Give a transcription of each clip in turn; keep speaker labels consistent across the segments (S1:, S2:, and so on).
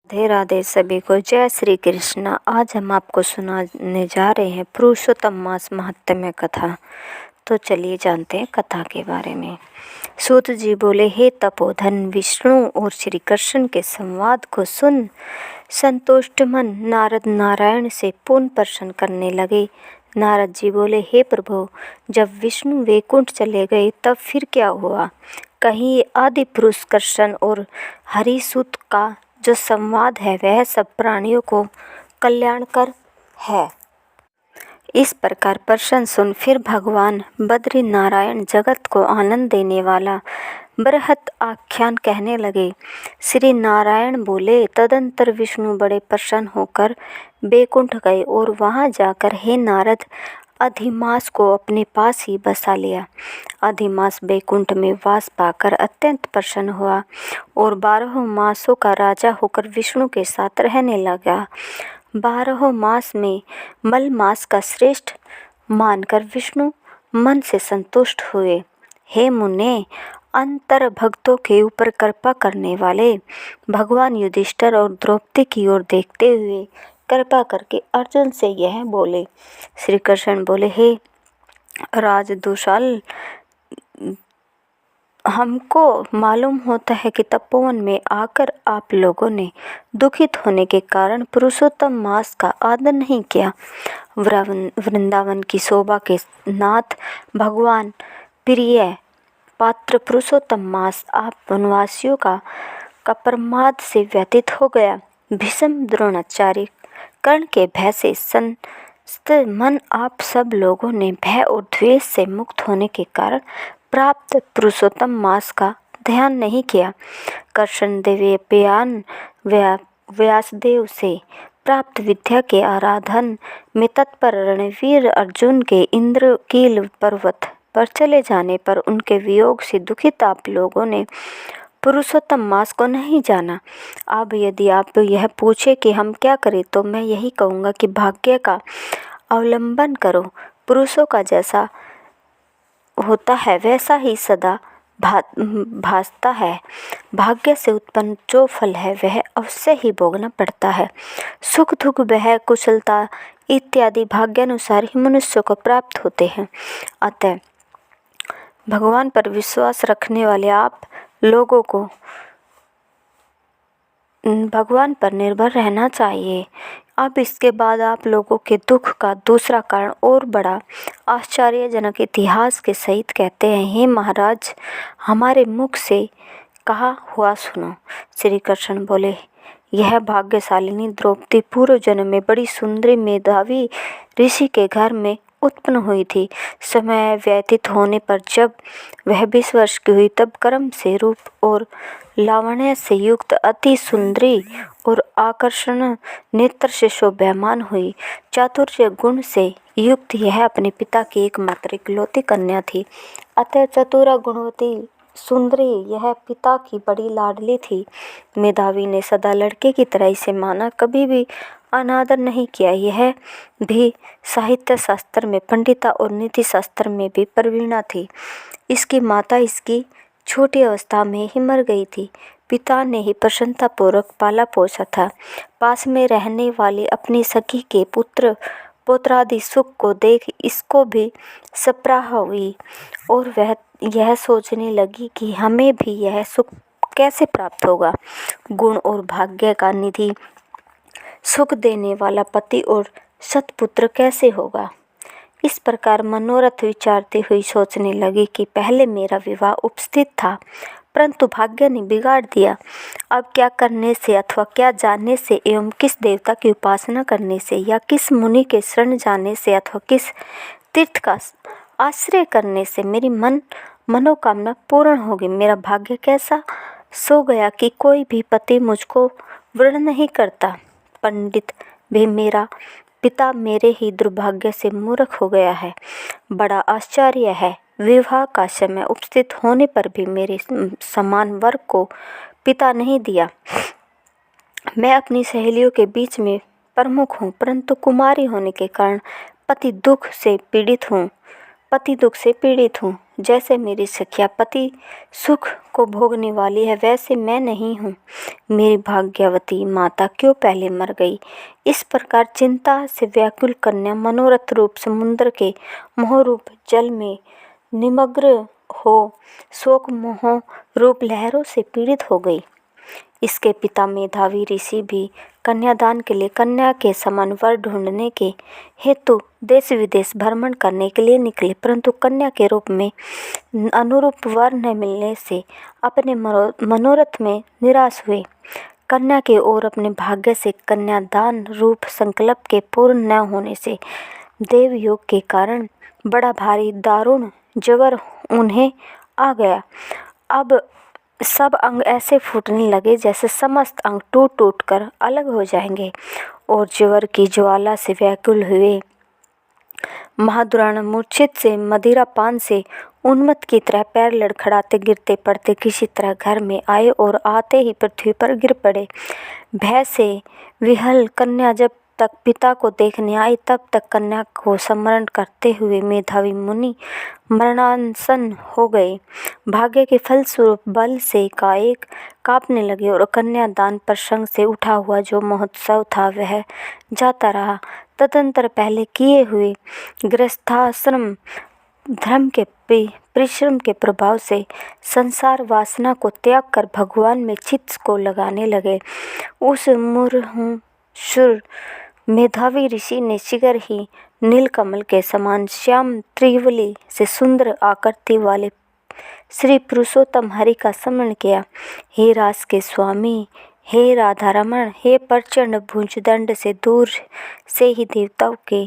S1: राधे राधे सभी को, जय श्री कृष्ण। आज हम आपको सुनाने जा रहे हैं पुरुषोत्तम मास महात्म्य कथा। तो चलिए जानते हैं कथा के बारे में। सूत जी बोले, हे तपोधन, विष्णु और श्री कृष्ण के संवाद को सुन संतुष्ट मन नारद नारायण से पुनः प्रश्न करने लगे। नारद जी बोले, हे प्रभु, जब विष्णु वैकुंठ चले गए तब फिर क्या हुआ? कहीं आदि पुरुष कृष्ण और हरिसूत का जो संवाद है वह सब प्राणियों को कल्याणकर है। इस प्रकार प्रश्न सुन फिर भगवान बद्री नारायण जगत को आनंद देने वाला बृहत आख्यान कहने लगे। श्री नारायण बोले, तदंतर विष्णु बड़े प्रसन्न होकर बैकुंठ गए और वहां जाकर हे नारद अधिमास को अपने पास ही बसा लिया। अधिमास बैकुंठ में वास पाकर अत्यंत प्रसन्न हुआ और 12 मासों का राजा होकर विष्णु के साथ रहने लगा। 12 मास में मल मास का श्रेष्ठ मानकर विष्णु मन से संतुष्ट हुए। हे मुने, अंतर भक्तों के ऊपर कृपा करने वाले भगवान युधिष्ठिर और द्रौपदी की ओर देखते हुए कृपा करके अर्जुन से यह बोले। श्री कृष्ण बोले, हे राजदूषाल, हमको मालूम होता है कि तपोवन में आकर आप लोगों ने दुखित होने के कारण पुरुषोत्तम मास का आदर नहीं किया। वृंदावन की शोभा के नाथ भगवान प्रिय पात्र पुरुषोत्तम मास आप वनवासियों का प्रमाद से व्यतीत हो गया। भीष्म, द्रोणाचार्य, कर्ण के भय से संस्त मन आप सब लोगों ने भय और द्वेष से मुक्त होने के कारण प्राप्त पुरुषोत्तम मास का ध्यान नहीं किया। कृष्ण देवयान व्यासदेव से प्राप्त विद्या के आराधन में तत्पर रणवीर अर्जुन के इंद्रकील पर्वत पर चले जाने पर उनके वियोग से दुखित आप लोगों ने पुरुषोत्तम मास को नहीं जाना। अब यदि आप यह पूछे कि हम क्या करें, तो मैं यही कहूँगा कि भाग्य का अवलंबन करो। पुरुषों का जैसा होता है वैसा ही सदा भासता है। भाग्य से उत्पन्न जो फल है वह अवश्य ही भोगना पड़ता है। सुख दुख भय कुशलता इत्यादि भाग्यानुसार ही मनुष्य को प्राप्त होते हैं। अतः भगवान पर विश्वास रखने वाले आप लोगों को भगवान पर निर्भर रहना चाहिए। अब इसके बाद आप लोगों के दुख का दूसरा कारण और बड़ा आश्चर्यजनक इतिहास के सहित कहते हैं। हे महाराज, हमारे मुख से कहा हुआ सुनो। श्री कृष्ण बोले, यह भाग्यशालिनी द्रौपदी पूर्व जन्म में बड़ी सुंदरी मेधावी ऋषि के घर में उत्पन्न हुई थी। समय व्यतीत होने पर जब वह 20 वर्ष की हुई तब कर्म से रूप और लावण्य से युक्त अति सुंदरी और आकर्षण नेत्र से शोभायमान हुई। चातुर्य गुण से युक्त यह अपने पिता की एकमात्र इकलौती कन्या थी। अतः चतुरा गुणवती सुंदरी यह पिता की बड़ी लाडली थी। मेधावी ने सदा लड़के की तरह इसे माना, कभी भी अनादर नहीं किया। यह भी साहित्य शास्त्र में पंडिता और नीति शास्त्र में भी प्रवीणा थी। इसकी माता इसकी छोटी अवस्था में ही मर गई थी। पिता ने ही प्रसन्नतापूर्वक पाला पोसा था। पास में रहने वाली अपनी सखी के पुत्र पौत्रादि सुख को देख इसको भी सप्राह हुई और वह यह सोचने लगी कि हमें भी यह सुख कैसे प्राप्त होगा। गुण और भाग्य का निधि सुख देने वाला पति और सत्पुत्र कैसे होगा। इस प्रकार मनोरथ विचारती हुई सोचने लगी कि पहले मेरा विवाह उपस्थित था, परंतु भाग्य ने बिगाड़ दिया। अब क्या करने से अथवा क्या जानने से एवं किस देवता की उपासना करने से या किस मुनि के शरण जाने से अथवा किस तीर्थ का आश्रय करने से मेरी मनोकामना पूर्ण होगी। मेरा भाग्य कैसा सो गया कि कोई भी पति मुझको वर्ण नहीं करता। पंडित भी मेरा पिता मेरे ही दुर्भाग्य से मूर्ख हो गया है। बड़ा आश्चर्य है, विवाह का समय उपस्थित होने पर भी मेरे समान वर्ग को पिता नहीं दिया। मैं अपनी सहेलियों के बीच में प्रमुख हूँ, परंतु कुमारी होने के कारण पति दुख से पीड़ित हूँ। जैसे मेरी सखिया पति सुख को भोगने वाली है, वैसे मैं नहीं हूँ। मेरी भाग्यवती माता क्यों पहले मर गई। इस प्रकार चिंता से व्याकुल कन्या मनोरथ रूप समुद्र के मोहरूप जल में निमग्न हो शोक मोह रूप लहरों से पीड़ित हो गई। इसके पिता मेधावी ऋषि भी कन्यादान के लिए कन्या के समान वर ढूंढने के हेतु देश विदेश भ्रमण करने के लिए निकले, परंतु कन्या के रूप में अनुरूप वर न मिलने से अपने मनोरथ में निराश हुए। कन्या के ओर अपने भाग्य से कन्यादान रूप संकल्प के पूर्ण न होने से देवयोग के कारण बड़ा भारी दारुण ज्वर उन्हें आ गया। अब सब अंग ऐसे फूटने लगे जैसे समस्त अंग टूट टूट कर अलग हो जाएंगे, और ज्वर की ज्वाला से व्याकुल हुए महादुरान मूर्छित से मदिरा पान से उन्मत्त की तरह पैर लड़खड़ाते गिरते पड़ते किसी तरह घर में आए और आते ही पृथ्वी पर गिर पड़े। भय से विहल कन्या जब तक पिता को देखने आई तब तक कन्या को स्मरण करते हुए मेधावी मुनि मरणासन हो गए। भाग्य के फलस्वरूप बल से कायिक कांपने लगे और कन्यादान प्रसंग से उठा हुआ जो महोत्सव था वह जाता रहा। तदंतर पहले किए हुए गृहस्थाश्रम धर्म के परिश्रम के प्रभाव से संसार वासना को त्याग कर भगवान में चित्त को लगाने लगे। उस मुरहुशुर मेधावी ऋषि ने शीघ्र ही नीलकमल के समान श्याम त्रिवली से सुंदर आकृति वाले श्री पुरुषोत्तम हरि का स्मरण किया। हे रास के स्वामी, हे राधारमण, हे प्रचंड भुजदंड से दूर से ही देवताओं के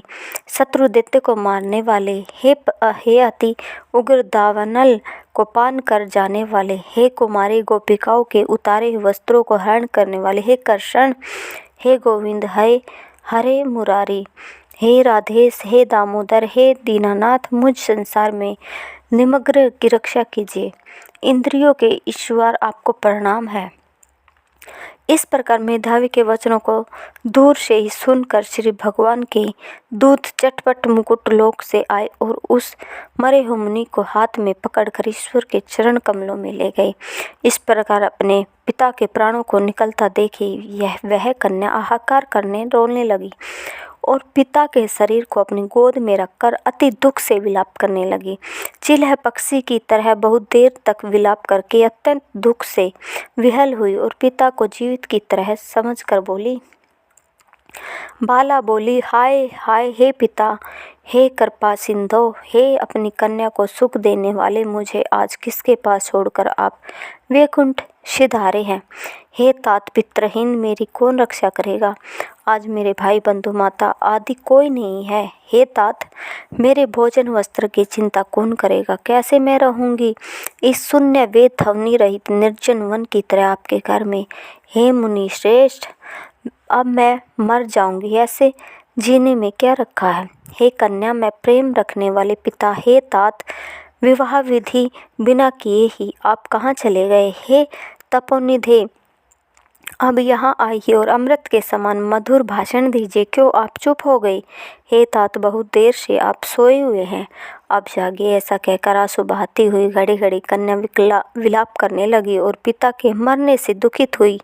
S1: शत्रु दैत्य को मारने वाले, हे अति उग्र दावानल को पान कर जाने वाले, हे कुमारी गोपिकाओं के उतारे वस्त्रों को हरण करने वाले, हे कृष्ण, हे गोविंद, हरे मुरारी, हे राधेश, हे दामोदर, हे दीनानाथ, मुझ संसार में निमग्न की रक्षा कीजिए। इंद्रियों के ईश्वर आपको प्रणाम है। इस प्रकार मेधावी के वचनों को दूर से ही सुनकर श्री भगवान के दूत चटपट मुकुट लोक से आए और उस मरे हुए मुनि को हाथ में पकड़कर ईश्वर के चरण कमलों में ले गए। इस प्रकार अपने पिता के प्राणों को निकलता देखी वह कन्या हाहाकार करने रोने लगी और पिता के शरीर को अपनी गोद में रखकर अति दुख से विलाप करने लगी। चिल्ह पक्षी की तरह बहुत देर तक विलाप करके अत्यंत दुख से विहल हुई और पिता को जीवित की तरह समझकर बोली। बाला बोली, हाय हाय हे पिता, हे कृपा सिंधो, हे अपनी कन्या को सुख देने वाले, मुझे आज किसके पास छोड़कर आप वैकुंठ सिधारे हैं। हे तात, पितृहीन मेरी कौन रक्षा करेगा। आज मेरे भाई बंधु माता आदि कोई नहीं है। हे तात, मेरे भोजन वस्त्र की चिंता कौन करेगा। कैसे मैं रहूंगी इस शून्य वेद हवनी रहित निर्जन वन की तरह आपके घर में। हे मुनि श्रेष्ठ, अब मैं मर जाऊंगी, ऐसे जीने में क्या रखा है। हे कन्या, मैं प्रेम रखने वाले पिता, हे तात, विवाह विधि बिना किए ही आप कहाँ चले गए। हे तपोनिधे, अब यहाँ आइए और अमृत के समान मधुर भाषण दीजिए, क्यों आप चुप हो गई। हे तात, बहुत देर से आप सोए हुए हैं, अब जागिए। ऐसा कहकर आंसू बहाती हुई घड़ी घड़ी कन्या विलाप करने लगी और पिता के मरने से दुखित हुई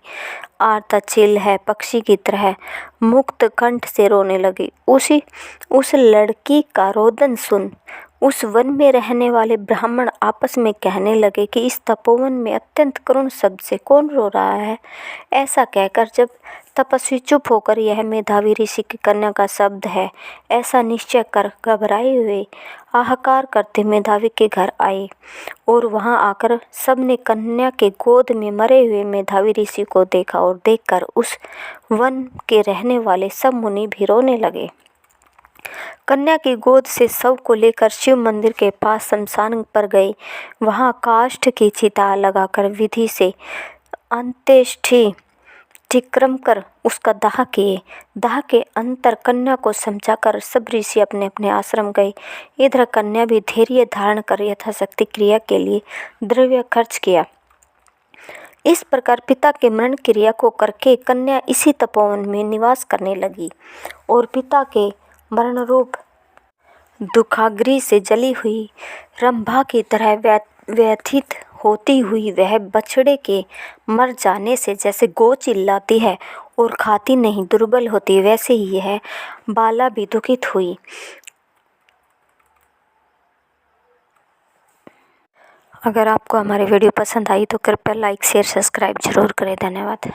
S1: आर्ता चिल है पक्षी की तरह मुक्त कंठ से रोने लगी। उस लड़की का रोदन सुन उस वन में रहने वाले ब्राह्मण आपस में कहने लगे कि इस तपोवन में अत्यंत करुण शब्द से कौन रो रहा है। ऐसा कहकर जब तपस्वी चुप होकर यह मेधावी ऋषि की कन्या का शब्द है ऐसा निश्चय कर घबराए हुए हाहाकार करते मेधावी के घर आए और वहां आकर सबने कन्या के गोद में मरे हुए मेधावी ऋषि को देखा और देखकर उस वन के रहने वाले सब मुनि भी रोने लगे। कन्या की गोद से शव को लेकर शिव मंदिर के पास शमशान पर गए। वहां काष्ठ की चिता लगाकर विधि से अंत्येष्टि क्रम कर उसका दाह किए। दाह के अंतर कन्या को समझाकर सब ऋषि अपने अपने आश्रम गए। इधर कन्या भी धैर्य धारण कर यथाशक्ति क्रिया के लिए द्रव्य खर्च किया। इस प्रकार पिता के मरण क्रिया को करके कन्या इसी तपोवन में निवास करने लगी और पिता के मरण रूप दुखाग्नि से जली हुई रंभा की तरह व्यथित होती हुई वह बछड़े के मर जाने से जैसे गौ चिल्लाती है और खाती नहीं दुर्बल होती, वैसे ही यह बाला भी दुखित हुई। अगर आपको हमारी वीडियो पसंद आई तो कृपया लाइक शेयर सब्सक्राइब जरूर करें। धन्यवाद।